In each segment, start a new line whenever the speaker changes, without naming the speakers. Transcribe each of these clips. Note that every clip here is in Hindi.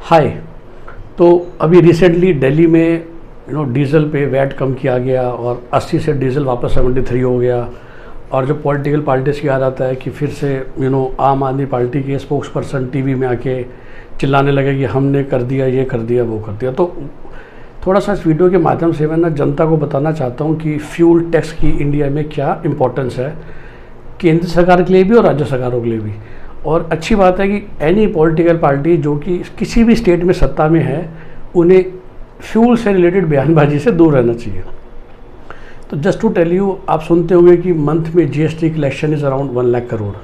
हाय। तो अभी रिसेंटली दिल्ली में डीजल पे वैट कम किया गया और 80 से डीजल वापस 73 हो गया। और जो पॉलिटिकल पार्टीज़ की याद आता है कि फिर से आम आदमी पार्टी के स्पोक्स पर्सन टीवी में आके चिल्लाने लगे कि हमने कर दिया, ये कर दिया, वो कर दिया। तो थोड़ा सा इस वीडियो के माध्यम से मैं जनता को बताना चाहता हूँ कि फ्यूल टैक्स की इंडिया में क्या इम्पोर्टेंस है, केंद्र सरकार के लिए भी और राज्य सरकारों के लिए भी। और अच्छी बात है कि एनी पॉलिटिकल पार्टी जो कि किसी भी स्टेट में सत्ता में है, उन्हें फ्यूल से रिलेटेड बयानबाजी से दूर रहना चाहिए। तो जस्ट टू टेल यू, आप सुनते होंगे कि मंथ में GST collection is around 1 lakh crore.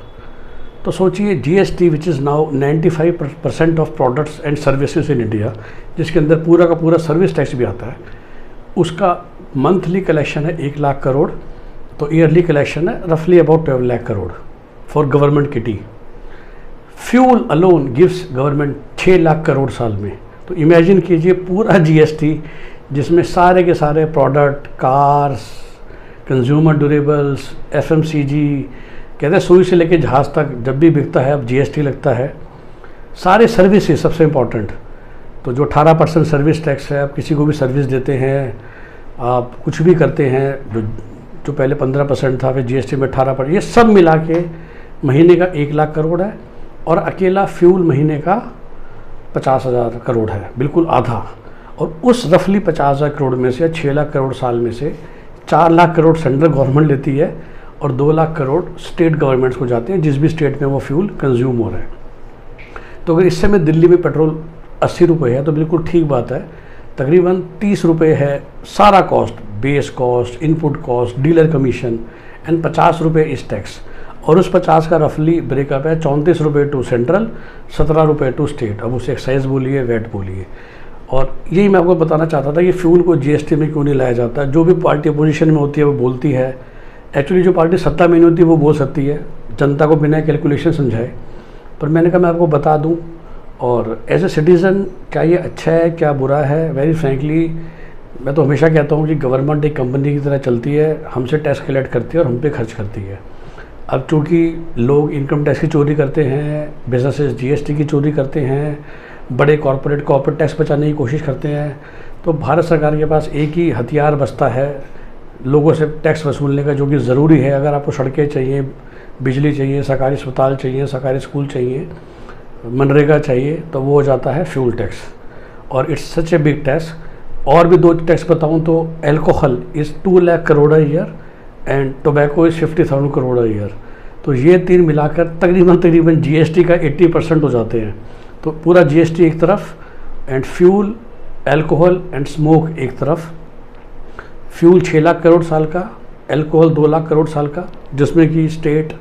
तो सोचिए, GST which is now 95% of products and services in India, जिसके अंदर पूरा का पूरा सर्विस टैक्स भी आता है, उसका मंथली कलेक्शन है 1 लाख करोड़। तो ईयरली कलेक्शन है रफली about 12 lakh crore for government kitty. Fuel alone gives government 6 lakh crore साल में। तो इमेजिन कीजिए पूरा जीएसटी, जिसमें सारे के सारे product, cars, consumer durables, FMCG, कहते हैं सुई से लेके जहाज़ तक जब भी बिकता है अब जीएसटी लगता है। सारे सर्विसेज सबसे इम्पॉर्टेंट। तो जो 18% सर्विस टैक्स है, आप किसी को भी सर्विस देते हैं, आप कुछ भी करते हैं, जो पहले 15% था, फिर जीएसटी में 18%, ये सब मिला के महीने का 1 लाख करोड़ है। और अकेला फ्यूल महीने का 50,000 करोड़ है, बिल्कुल आधा। और उस रफली 50,000 करोड़ में से 6 लाख करोड़ साल में से 4 लाख करोड़ सेंट्रल गवर्नमेंट लेती है और 2 लाख करोड़ स्टेट गवर्नमेंट्स को जाते हैं, जिस भी स्टेट में वो फ्यूल कंज्यूम हो रहा है। तो अगर इस समय दिल्ली में पेट्रोल 80 रुपये है तो बिल्कुल ठीक बात है, तकरीबन 30 रुपये है सारा cost, base cost, input cost, dealer commission and 50 रुपये इस टैक्स। और उस 50 का रफली ब्रेकअप है 34 रुपये टू सेंट्रल, 17 रुपये टू स्टेट। अब उसे एक्साइज बोलिए, वैट बोलिए। और यही मैं आपको बताना चाहता था कि फ्यूल को जीएसटी में क्यों नहीं लाया जाता। जो भी पार्टी अपोजिशन में होती है वो बोलती है, एक्चुअली जो पार्टी सत्ता में नहीं होती वो बोल सकती है जनता को बिना कैलकुलेशन समझाए। पर मैंने कहा मैं आपको बता दूँ। और एज ए सिटीज़न, क्या ये अच्छा है, क्या बुरा है? वेरी फ्रेंकली मैं तो हमेशा कहता हूँ कि गवर्नमेंट एक कंपनी की तरह चलती है, हमसे टैक्स कलेक्ट करती है और हम पे खर्च करती है। अब चूँकि लोग इनकम टैक्स की चोरी करते हैं, बिजनेसेस जीएसटी की चोरी करते हैं, बड़े कॉर्पोरेट टैक्स बचाने की कोशिश करते हैं, तो भारत सरकार के पास एक ही हथियार बचता है लोगों से टैक्स वसूलने का, जो कि ज़रूरी है। अगर आपको सड़कें चाहिए, बिजली चाहिए, सरकारी अस्पताल चाहिए, सरकारी स्कूल चाहिए, मनरेगा चाहिए, तो वो हो जाता है फ्यूल टैक्स। और it's such a big tax. और भी 2 टैक्स बताऊँ तो alcohol is 2 lakh crore a year and tobacco is 50,000 crore a year. तो ये 3 मिलाकर तकरीबन जीएसटी का 80% हो जाते हैं। तो पूरा जीएसटी एक तरफ and fuel, alcohol and smoke एक तरफ। फ्यूल 6 लाख करोड़ साल का, एल्कोहल 2 लाख करोड़ साल का, जिसमें कि स्टेट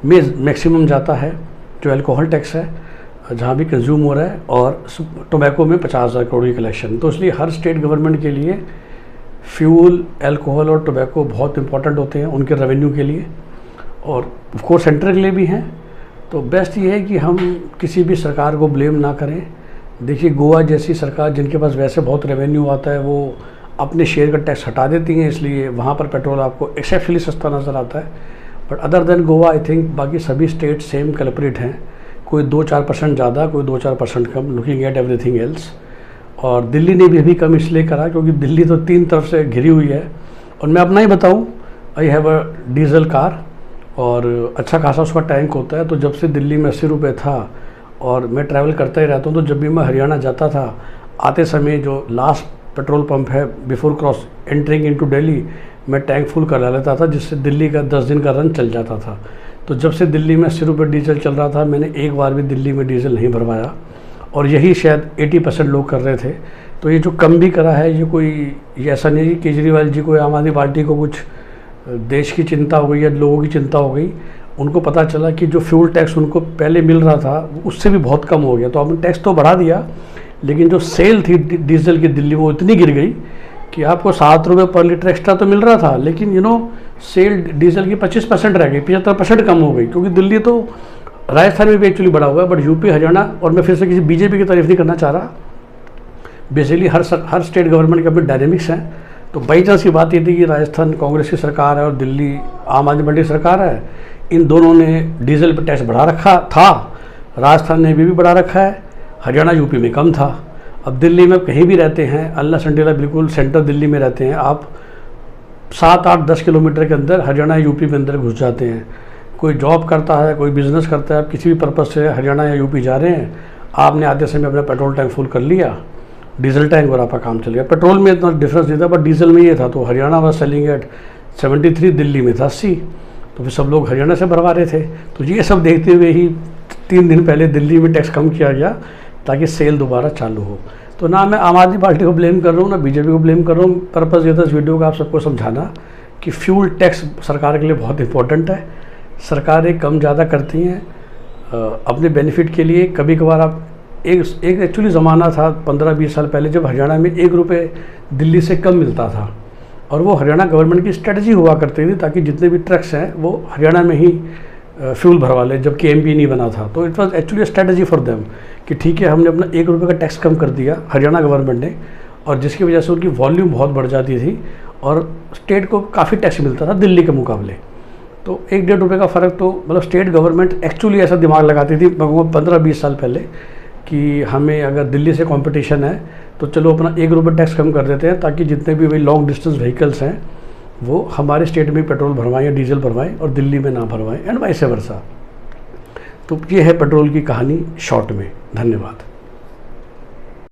में मैक्सिमम जाता है जो एल्कोहल टैक्स है, जहाँ भी कंज्यूम हो रहा है, और टोबैको में 50,000 करोड़ की कलेक्शन। तो इसलिए हर स्टेट गवर्नमेंट के लिए फ्यूल, एल्कोहल और टोबैको बहुत इंपॉर्टेंट होते हैं उनके रेवेन्यू के लिए, और ऑफ कोर्स सेंटर के लिए भी हैं। तो बेस्ट ये है कि हम किसी भी सरकार को ब्लेम ना करें। देखिए, गोवा जैसी सरकार जिनके पास वैसे बहुत रेवेन्यू आता है, वो अपने शेयर का टैक्स हटा देती हैं, इसलिए वहाँ पर पेट्रोल आपको एक्सेप्शनली सस्ता नज़र आता है। But other than Goa, I think बाकी सभी स्टेट सेम कल्प्रिट हैं, कोई 2-4% ज़्यादा, कोई 2-4% कम, लुकिंग एट एवरीथिंग एल्स। और दिल्ली ने भी अभी कम इसलिए करा क्योंकि दिल्ली तो 3 तरफ से घिरी हुई है। और मैं अपना ही बताऊं, I have a diesel car और अच्छा खासा उसका टैंक होता है। तो जब से दिल्ली में 80 रुपये था और मैं ट्रैवल करता ही रहता हूं, तो जब भी मैं हरियाणा जाता था, आते समय जो लास्ट पेट्रोल पंप है before cross entering into Delhi, मैं टैंक फुल करा लेता था, जिससे दिल्ली का 10 दिन का रन चल जाता था। तो जब से दिल्ली में 80 रुपये डीजल चल रहा था, मैंने एक बार भी दिल्ली में डीजल नहीं भरवाया। और यही शायद 80% लोग कर रहे थे। तो ये जो कम भी करा है, ये ऐसा नहीं कि केजरीवाल जी को या आम आदमी पार्टी को कुछ देश की चिंता हो गई या लोगों की चिंता हो गई। उनको पता चला कि जो फ्यूल टैक्स उनको पहले मिल रहा था उससे भी बहुत कम हो गया। तो आपने टैक्स तो बढ़ा दिया, लेकिन जो सेल थी डीजल की दिल्ली में वो इतनी गिर गई कि आपको 7 रुपये पर लीटर एक्स्ट्रा तो मिल रहा था, लेकिन सेल डीजल की 25% रह गई, 75% कम हो गई। क्योंकि दिल्ली तो राजस्थान में भी एक्चुअली बढ़ा हुआ है, बट यूपी, हरियाणा, और मैं फिर से किसी बीजेपी की तारीफ नहीं करना चाह रहा, बेसिकली हर स्टेट गवर्नमेंट के अपने डायनेमिक्स हैं। तो बाई चांस की बात ये थी कि राजस्थान कांग्रेस की सरकार है और दिल्ली आम आदमी पार्टी की सरकार है, इन दोनों ने डीजल पर टैक्स बढ़ा रखा था, राजस्थान ने भी बढ़ा रखा है, हरियाणा यूपी में कम था। अब दिल्ली में कहीं भी रहते हैं, अल्लाह संडेला बिल्कुल सेंटर दिल्ली में रहते हैं, आप 7-8-10 किलोमीटर के अंदर हरियाणा यूपी में अंदर घुस जाते हैं। कोई जॉब करता है, कोई बिज़नेस करता है, आप किसी भी पर्पज़ से हरियाणा या यूपी जा रहे हैं, आपने आते समय अपना पेट्रोल टैंक फुल कर लिया, डीजल टैंक, और आपका काम चल गया। पेट्रोल में इतना डिफरेंस नहीं था, बट डीजल में ये था। तो Haryana was selling at 73, Delhi में था 80, तो फिर सब लोग हरियाणा से भरवा रहे थे। तो ये सब देखते हुए ही 3 दिन पहले दिल्ली में टैक्स कम किया गया ताकि सेल दोबारा चालू हो। तो ना मैं आम आदमी पार्टी को ब्लेम कर रहा हूँ, ना बीजेपी को ब्लेम कर रहा हूँ। पर्पज़ ये था इस वीडियो का आप सबको समझाना कि फ्यूल टैक्स सरकार के लिए बहुत इंपॉर्टेंट है। सरकारें कम ज़्यादा करती हैं अपने बेनिफिट के लिए। कभी कभार आप एक एक्चुअली ज़माना था 15-20 साल पहले जब हरियाणा में 1 रुपये दिल्ली से कम मिलता था, और वो हरियाणा गवर्नमेंट की स्ट्रेटजी हुआ करती थी ताकि जितने भी ट्रक्स हैं वो हरियाणा में ही फ्यूल भरवा ले, जबकि एमपी नहीं बना था। तो it was actually strategy for them कि ठीक है, हमने अपना 1 रुपये का टैक्स कम कर दिया हरियाणा गवर्नमेंट ने, और जिसकी वजह से उनकी वॉल्यूम बहुत बढ़ जाती थी और स्टेट को काफ़ी टैक्स मिलता था दिल्ली के मुकाबले। तो 1-1.5 रुपये का फ़र्क, तो मतलब स्टेट गवर्नमेंट एक्चुअली ऐसा दिमाग लगाती थी 15-20 साल पहले कि हमें अगर दिल्ली से कंपटीशन है तो चलो अपना 1 रुपये टैक्स कम कर देते हैं ताकि जितने भी वही लॉन्ग डिस्टेंस व्हीकल्स हैं वो हमारे स्टेट में पेट्रोल भरवाएं या डीजल भरवाएं और दिल्ली में ना भरवाएं, एंड वाइस वर्सा। तो ये है पेट्रोल की कहानी शॉर्ट में। धन्यवाद।